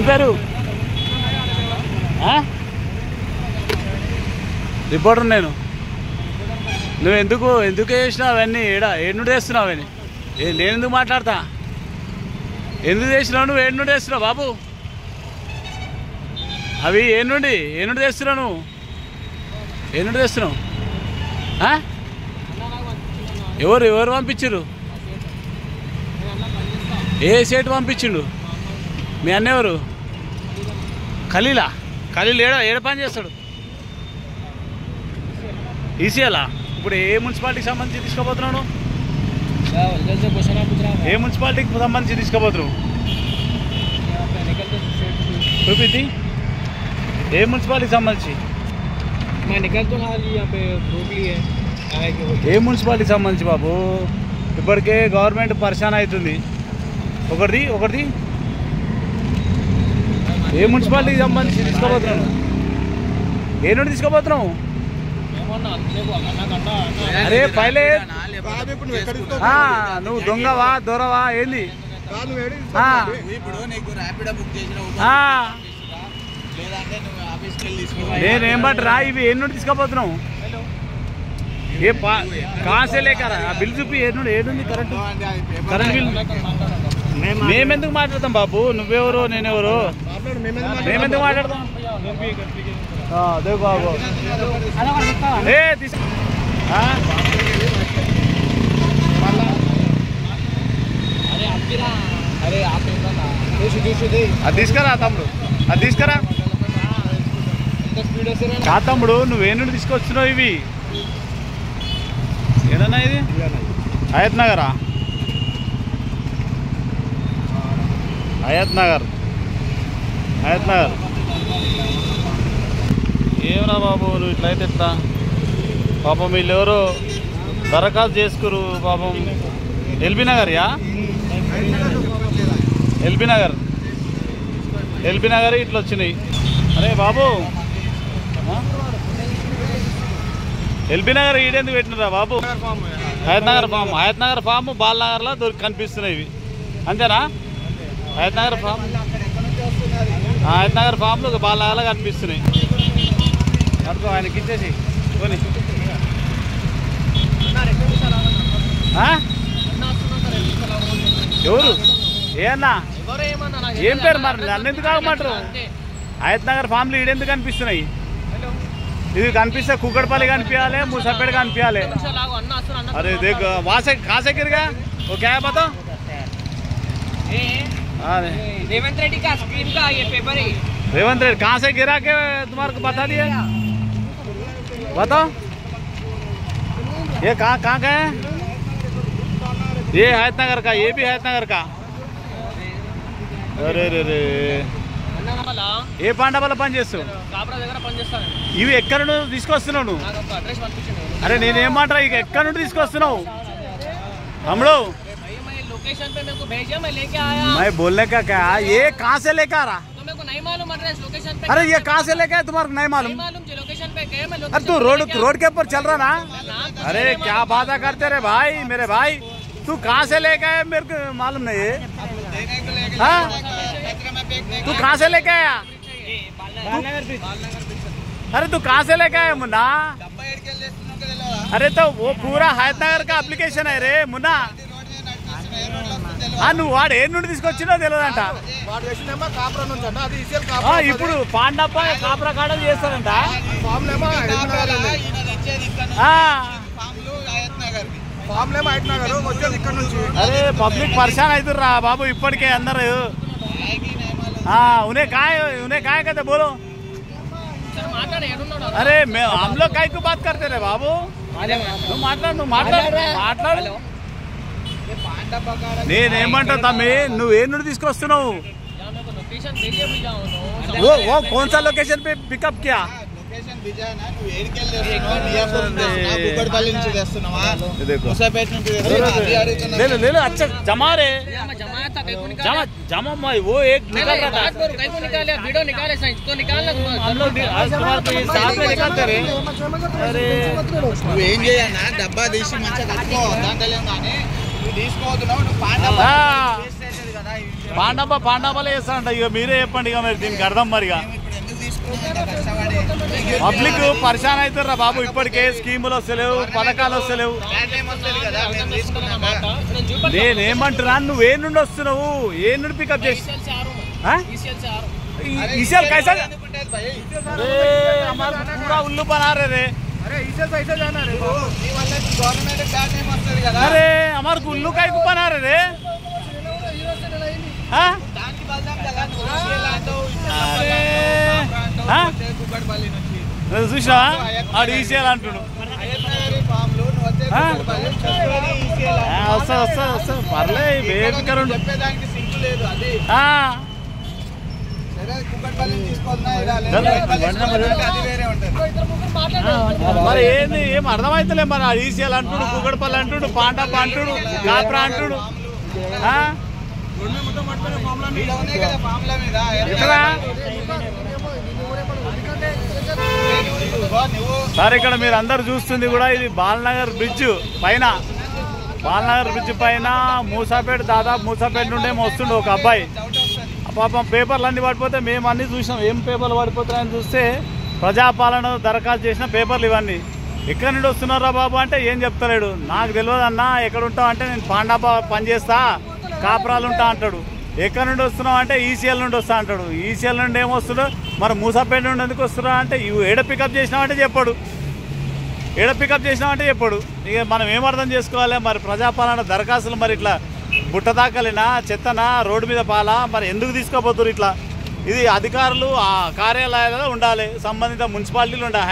పేరు రిపోర్టర్ నేను. నువ్వు ఎందుకు చేసినావు అవన్నీ? ఏడు చేస్తున్నావు అవన్నీ? నేను ఎందుకు మాట్లాడతా? ఎందుకు చేసినావు నువ్వు? ఏడు చేస్తున్నావు బాబు? అవి ఏనుండి చేస్తున్నావు నువ్వు? ఏనుండి చేస్తున్నావు? ఎవరు పంపించారు? ఏ సేటు పంపించిండు? మీ అన్న ఎవరు? ఖలీల్ ఏడ పని చేస్తాడు? ఈసీఎలా? ఇప్పుడు ఏ మున్సిపాలిటీకి సంబంధించి తీసుకోబోతున్నావు? ఏ మున్సిపాలిటీకి సంబంధించి తీసుకోబోతున్నావు? చూపింది. ఏ మున్సిపాలిటీకి సంబంధించి? ఏ మున్సిపాలిటీకి సంబంధించి బాబు? ఇప్పటికే గవర్నమెంట్ పరిశాన్ అవుతుంది. ఒకటిది ఏ మున్సిపాలిటీకి సంబంధించి తీసుకోబోతున్నావు? ఏ నుండి తీసుకోబోతున్నావు? అరే పైలే నువ్వు దొంగవా దొరవా ఏంది? నేనేం బట్రా ఇవి ఏ నుండి తీసుకోబోతున్నావు? ఏ కాసే లేకరా బిల్ చూపి ఏడుంది కరెంట్ బిల్. మేమెందుకు మాట్లాడతాం బాబు? నువ్వెవరు నేనెవరు? మేమెందుకు మాట్లాడతాం? అదే బాబు అది తీసుకురా తమ్ముడు, అది తీసుకురా. కా తమ్ముడు నువ్వే నుండి తీసుకొచ్చినావు ఇవి? ఏదన్నా ఇది హయత్ నగరా? హయత్ నగర్ ఏమన్నా బాబు నువ్వు ఇట్లయితే ఎట్లా? పాపం వీళ్ళు ఎవరో దరఖాస్తు చేసుకురు పాపం. ఎల్బీ నగర్ ఇట్లా వచ్చినాయి. అరే బాబు ఎల్బీ నగర్ ఈడెందుకు పెట్టినరా బాబు? హయత్ నగర్ ఫామ్ బాలనగర్లో కనిపిస్తున్నాయి ఇవి, అంతేనా? హయత్ నగర్ ఫామ్లు బాలనగర్లో కనిపిస్తున్నాయి. అడుకో ఆయనకి ఇచ్చేసి కొని. ఎవరు? ఏ అన్నా ఏం పేరు మరి? నన్ను ఎందుకు ఆగమంటారు? హయత్ నగర్ ఫామ్లు ఈడెందుకు కనిపిస్తున్నాయి? ఇది కనిపిస్తే కుక్కడపల్లి కనిపించాలి, ముసాపేట కనిపించాలి. अरे देख वहाँ से कहाँ से गिर गया? वो क्या है बताओ? रेवंत रेड्डी का स्क्रीन का ये पेपर है। रेवंत रेड्डी कहाँ से गिरा के तुम्हारे को बता दिया? बताओ ये कहाँ का है? ये हयत नगर का, ये भी हयत नगर का. अरे रे रे ఏ పాండవల పని చేస్తావు? ఇవి ఎక్కడ నుండి తీసుకొస్తున్నావు నువ్వు? అరే నేనేమంటా ఇక ఎక్కడ నుండి తీసుకొస్తున్నావు తమ్ముడు? मैं बोलने का क्या, ये कहाँ से लेकर आ रहा? नहीं मालूम एड्रेस लोकेशन पे. अरे ये कहाँ से लेके आए तुम्हारे नहीं मालूम? लोकेशन पे गए मैं. अरे तू रोड के ऊपर चल रहा ना? अरे क्या बात करते रहे भाई मेरे भाई? तू कहाँ से लेके आया मेरे को मालूम नहीं है. तू कहाँ से लेके आया? अरे तू कहाँ से लेके आया मुन्ना? अरे तो वो पूरा हयत नगर का अप्लिकेशन है रे मुन्ना. నువ్వు వాడు ఏ నుండి తీసుకొచ్చినా తెలియదంట. ఇప్పుడు పాండప్ప కాపురా కాడలు చేస్తారంట. అరే పబ్లిక్ పరిశాన్ అవుతుర్రా బాబు ఇప్పటికే అందరు. उन्हें काय कहते बोलो? अरे हम लोग काय को बात करते रहे बाबू? నువ్వు మాట్లాడు. నేనేమంటా తమ్మి నువ్వు ఏ నుండి తీసుకొస్తున్నావు? वो कौन सा लोकेशन पे पिकअप किया? अच्छा जमा रे जमा वो एक निकल रहा था. वीडियो निकाले तो निकालना हम लोग साथ में निकालते रहे. अरे నువ్వేం చేయాలన్నా డబ్బా తీసి మంచిగా కట్టుకో దాంట్లో కానీ తీసుకోవద్దు. పాండాబాలే చేస్తారంట. ఇక మీరే చెప్పండి ఇక మరి దీనికి అర్థం మరిగా. పబ్లిక్ పరిశాన్ అవుతారా బాబు, ఇప్పటికే స్కీములు వస్తలేవు, పథకాలు వస్తలేవు. నేనేమంటున్నా, నువ్వు ఏ నుండి వస్తున్నావు, ఏ నుండి పికప్ చేసి ఈసీఎల్ कैसा पूरा उल्लू बना रहे रे. अरे हमारे उल्लू का बना रहे रे. చూసా ఆడు ఈసీఎల్ అంటుడు. వస్తా వస్తా వస్తా పర్లే వేదికరు. మరి ఏంది ఏం అర్థమైతలే. మరి ఈసీఎల్ అంటుడు, కుక్కడపల్లి అంటుడు, పాండప్ప అంటుడు, కాప్రా అంటుడు. సార్ ఇక్కడ మీరు అందరు చూస్తుంది కూడా ఇది బాలనగర్ బ్రిడ్జ్ పైన. బాలనగర్ బ్రిడ్జ్ పైన మూసాపేట, దాదాపు మూసాపేట నుండి వస్తుండే ఒక అబ్బాయి. పాపం పేపర్లు అన్నీ పడిపోతే మేము అన్నీ చూసినాం. ఏం పేపర్లు పడిపోతాయని చూస్తే ప్రజాపాలన దరఖాస్తు చేసిన పేపర్లు ఇవన్నీ. ఎక్కడి నుండి వస్తున్నారా బాబు అంటే ఏం చెప్తలేడు. నాకు తెలియదు అన్న, ఎక్కడ ఉంటావు అంటే నేను పాండాపా పనిచేస్తా, కాపురాలు ఉంటా అంటాడు. ఎక్కడి నుండి వస్తున్నావు అంటే ఈసీఎల్ నుండి వస్తా అంటాడు. ఈసీఎల్ నుండి ఏమొస్తున్నాడు, మరి మూసాపేట నుండి ఎందుకు వస్తున్నావు అంటే ఏడ పికప్ చేసినావంటే చెప్పాడు. ఏడ పికప్ చేసినావంటే చెప్పాడు. ఇక మనం ఏం అర్థం చేసుకోవాలి. మరి ప్రజాపాలన దరఖాస్తులు మరి ఇట్లా బుట్ట దాకలినా, చెత్తనా, రోడ్డు మీద పాలా, మరి ఎందుకు తీసుకోపోతున్నారు ఇట్లా? ఇది అధికారులు ఆ కార్యాలయాలలో ఉండాలి, సంబంధిత మున్సిపాలిటీలు ఉండాలి.